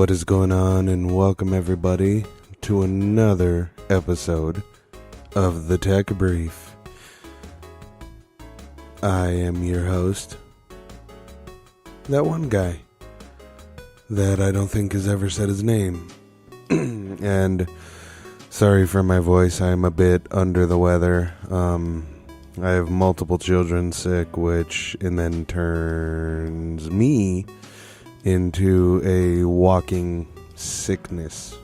What is going on, and welcome everybody to another episode of the Tech Brief. I am your host, that one guy that I don't think has ever said his name. And sorry for my voice, I'm a bit under the weather. I have multiple children sick, which and then turns me into a walking sickness.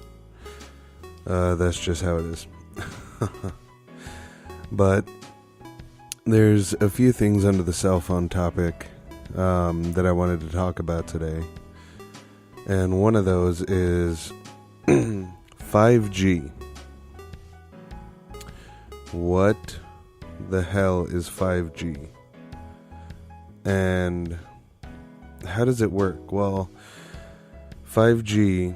That's just how it is. But there's a few things under the cell phone topic that I wanted to talk about today. And one of those is 5G. What the hell is 5G? And how does it work? Well, 5G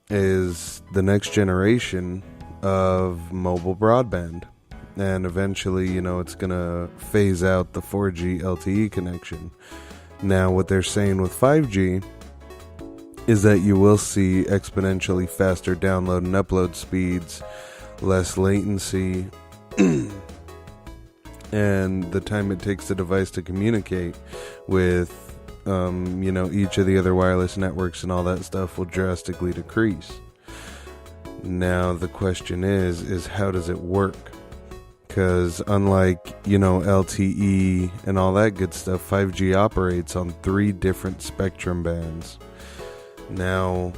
is the next generation of mobile broadband. And eventually, it's going to phase out the 4G LTE connection. Now, what they're saying with 5G is that you will see exponentially faster download and upload speeds, less latency, and the time it takes the device to communicate with each of the other wireless networks and all that stuff will drastically decrease. Now the question is how does it work? Because unlike, LTE and all that good stuff, 5G operates on 3 different spectrum bands. Now,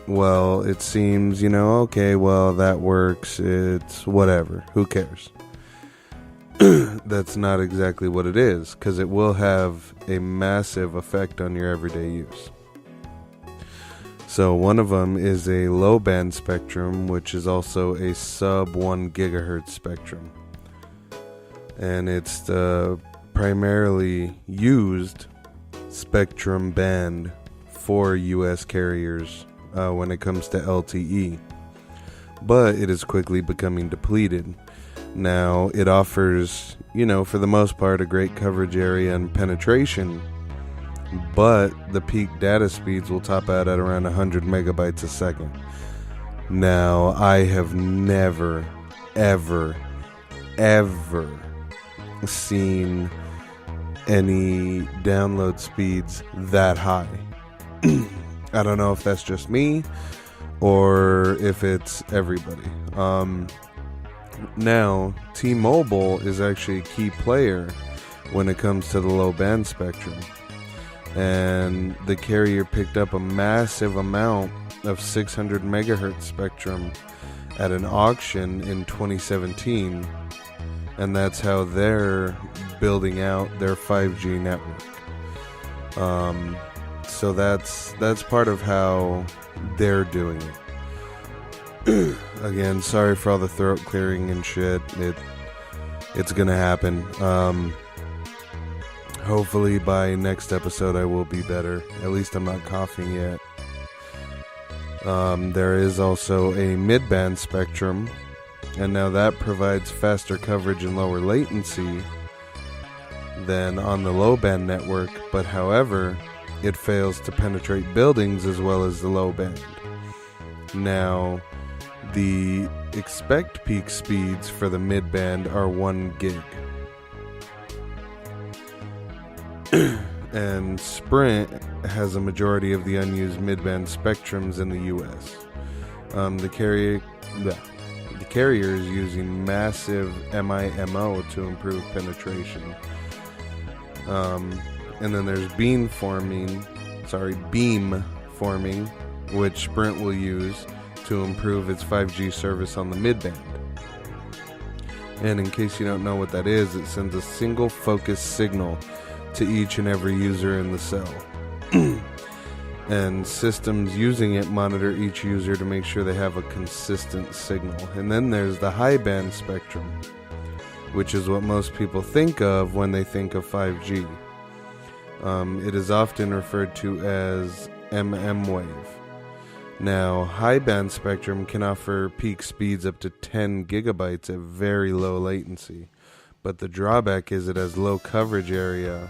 well, it seems, that works, it's whatever, who cares? That's not exactly what it is, because it will have a massive effect on your everyday use. So one of them is a low band spectrum, which is also a sub 1 gigahertz spectrum. And it's the primarily used spectrum band for U.S. carriers when it comes to LTE. But it is quickly becoming depleted. Now, it offers, for the most part, a great coverage area and penetration, but the peak data speeds will top out at around 100 megabytes a second. Now, I have never, ever seen any download speeds that high. I don't know if that's just me or if it's everybody. Now, T-Mobile is actually a key player when it comes to the low band spectrum. And the carrier picked up a massive amount of 600 megahertz spectrum at an auction in 2017. And that's how they're building out their 5G network. So that's part of how they're doing it. Again, sorry for all the throat clearing and shit. It's gonna happen. Hopefully by next episode I will be better. At least I'm not coughing yet. There is also a mid-band spectrum, and now that provides faster coverage and lower latency than on the low-band network, but however, it fails to penetrate buildings as well as the low band. Now, the expect peak speeds for the mid-band are 1 gig. And Sprint has a majority of the unused mid-band spectrums in the U.S. The carrier is using massive MIMO to improve penetration. And then there's beam forming, which Sprint will use to improve its 5G service on the mid-band. And in case you don't know what that is, it sends a single focused signal to each and every user in the cell. And systems using it monitor each user to make sure they have a consistent signal. And then there's the high band spectrum, which is what most people think of when they think of 5G. It is often referred to as mmWave. Now, high band spectrum can offer peak speeds up to 10 gigabytes at very low latency, but the drawback is it has low coverage area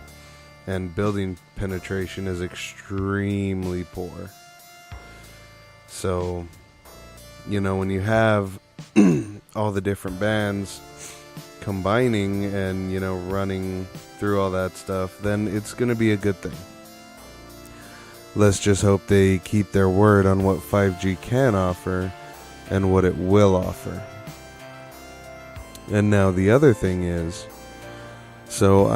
and building penetration is extremely poor. So, when you have all the different bands combining and, running through all that stuff, then it's going to be a good thing. Let's just hope they keep their word on what 5G can offer and what it will offer. And now the other thing is, so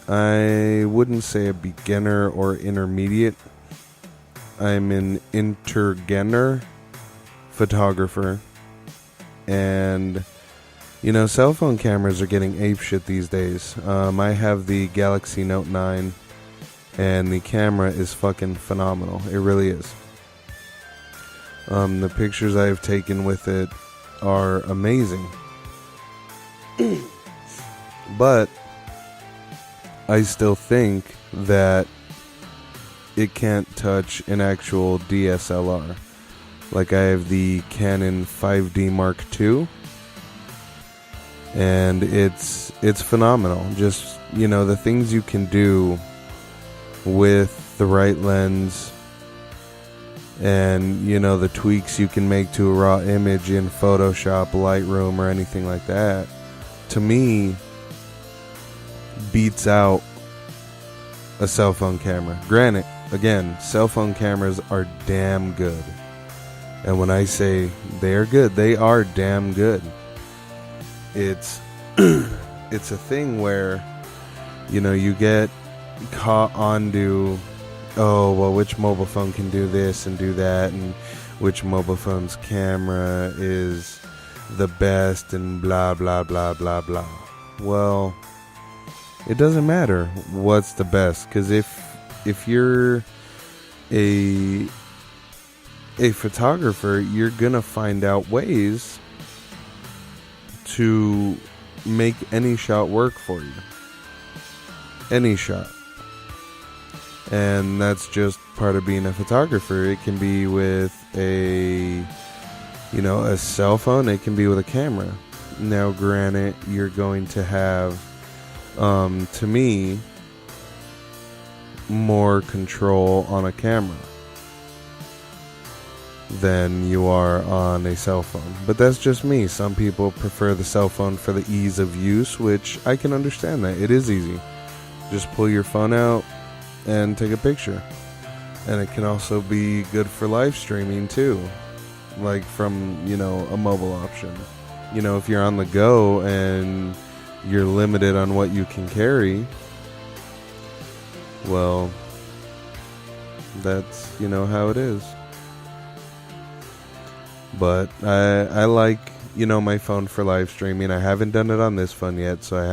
I wouldn't say a beginner or intermediate. I'm an intergener photographer. And, cell phone cameras are getting apeshit these days. I have the Galaxy Note 9, and the camera is fucking phenomenal. It really is. The pictures I've taken with it are amazing. But I still think that it can't touch an actual DSLR. Like, I have the Canon 5D Mark II, and it's phenomenal. Just, the things you can do with the right lens, and the tweaks you can make to a raw image in Photoshop, Lightroom, or anything like that, to me, beats out a cell phone camera. Granted, again, cell phone cameras are damn good. And when I say they are good, they are damn good. It's it's a thing where, you get caught onto, which mobile phone can do this and do that, and which mobile phone's camera is the best, and blah, blah, blah, blah, blah. Well, it doesn't matter what's the best, because if you're a photographer, you're gonna find out ways to make any shot work for you. Any shot. And that's just part of being a photographer. It can be with a cell phone. It can be with a camera. Now, granted, you're going to have, to me, more control on a camera than you are on a cell phone. But that's just me. Some people prefer the cell phone for the ease of use, which I can understand that. It is easy. Just pull your phone out and take a picture. And it can also be good for live streaming too, like from, a mobile option. If you're on the go and you're limited on what you can carry, well, that's, how it is. But I like, my phone for live streaming. I haven't done it on this phone yet, so I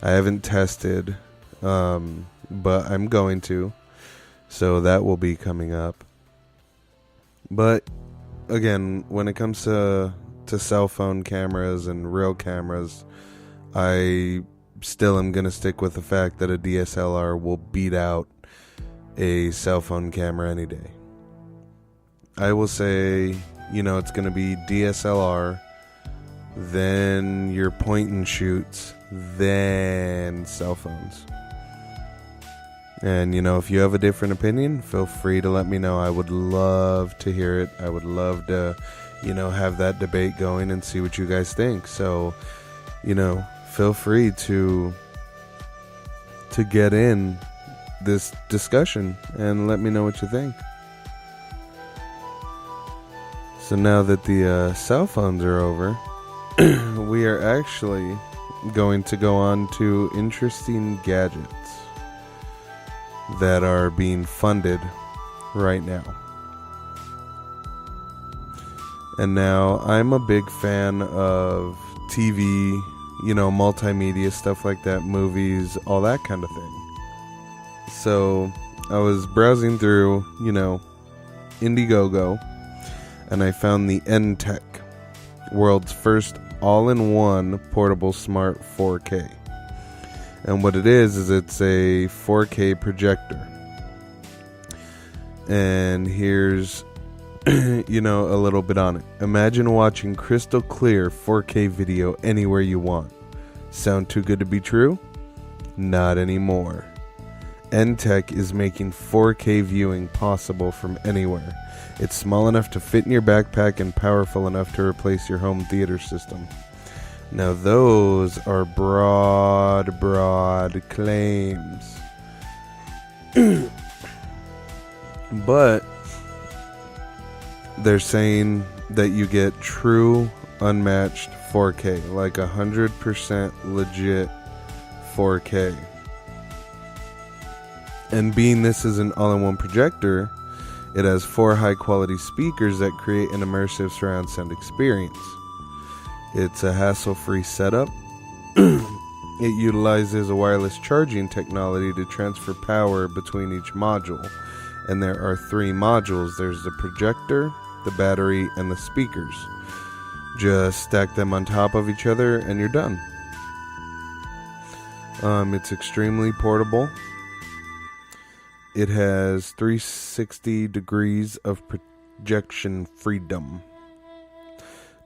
haven't tested, but I'm going to. So that will be coming up. But again, when it comes to cell phone cameras and real cameras, I still am going to stick with the fact that a DSLR will beat out a cell phone camera any day. I will say, it's going to be DSLR, then your point and shoots, then cell phones. And, if you have a different opinion, feel free to let me know. I would love to hear it. I would love to, have that debate going and see what you guys think. So, feel free to get in this discussion and let me know what you think. So now that the cell phones are over, we are actually going to go on to interesting gadgets that are being funded right now. And now, I'm a big fan of TV, multimedia, stuff like that, movies, all that kind of thing. So, I was browsing through, Indiegogo, and I found the N-Tech, world's first all-in-one portable smart 4K. And what it is it's a 4K projector. And here's, a little bit on it. Imagine watching crystal clear 4K video anywhere you want. Sound too good to be true? Not anymore. N-Tech is making 4K viewing possible from anywhere. It's small enough to fit in your backpack and powerful enough to replace your home theater system. Now those are broad claims. But they're saying that you get true unmatched 4K, like 100% legit 4K. And being this is an all-in-one projector, it has 4 high-quality speakers that create an immersive surround sound experience. It's a hassle-free setup. It utilizes a wireless charging technology to transfer power between each module. And there are 3 modules. There's the projector, the battery, and the speakers. Just stack them on top of each other and you're done. It's extremely portable. It has 360 degrees of projection freedom.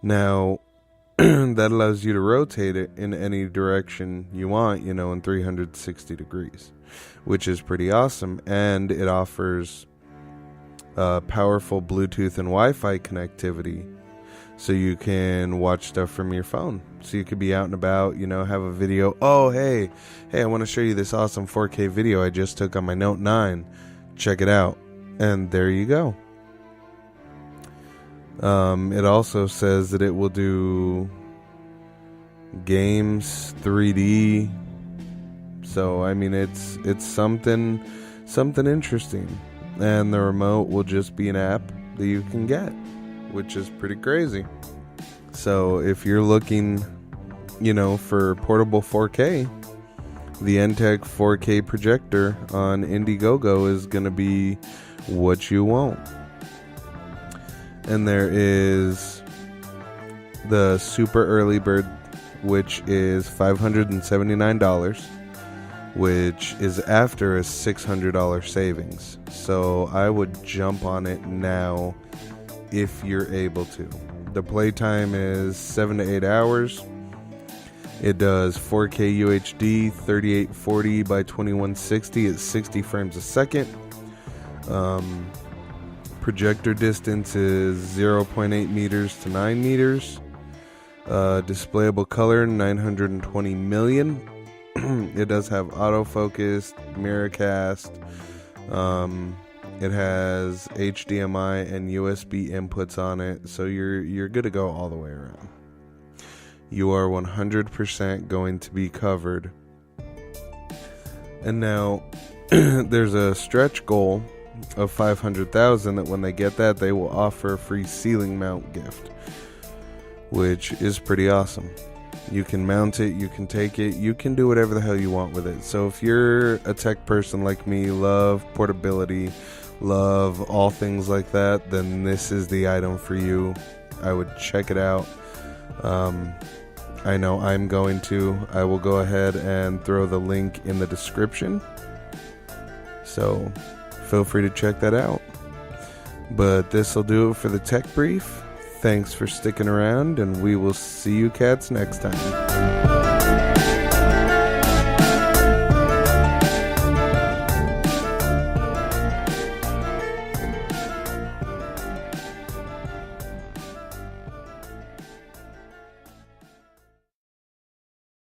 Now, that allows you to rotate it in any direction you want, in 360 degrees, which is pretty awesome. And it offers powerful Bluetooth and Wi-Fi connectivity, so you can watch stuff from your phone. So you could be out and about, have a video. Oh, hey, I want to show you this awesome 4K video I just took on my Note 9. Check it out. And there you go. It also says that it will do games 3D. So, it's something interesting. And the remote will just be an app that you can get, which is pretty crazy. So if you're looking, for portable 4K, the N-Tech 4K projector on Indiegogo is going to be what you want. And there is the super early bird, which is $579, which is after a $600 savings. So I would jump on it now if you're able to. The playtime is 7 to 8 hours. It does 4K UHD 3840 by 2160 at 60 frames a second. Projector distance is 0.8 meters to 9 meters. Displayable color 920 million. It does have autofocus, mirrorcast. It has HDMI and USB inputs on it, so you're good to go all the way around. You are 100% going to be covered. And now there's a stretch goal of 500,000 that when they get that, they will offer a free ceiling mount gift, which is pretty awesome. You can mount it, you can take it, you can do whatever the hell you want with it. So if you're a tech person like me, love portability, love all things like that, then this is the item for you. I would check it out. I know I'm going to. I will go ahead and throw the link in the description, so feel free to check that out. But this will do it for the tech brief. Thanks for sticking around, and we will see you cats next time.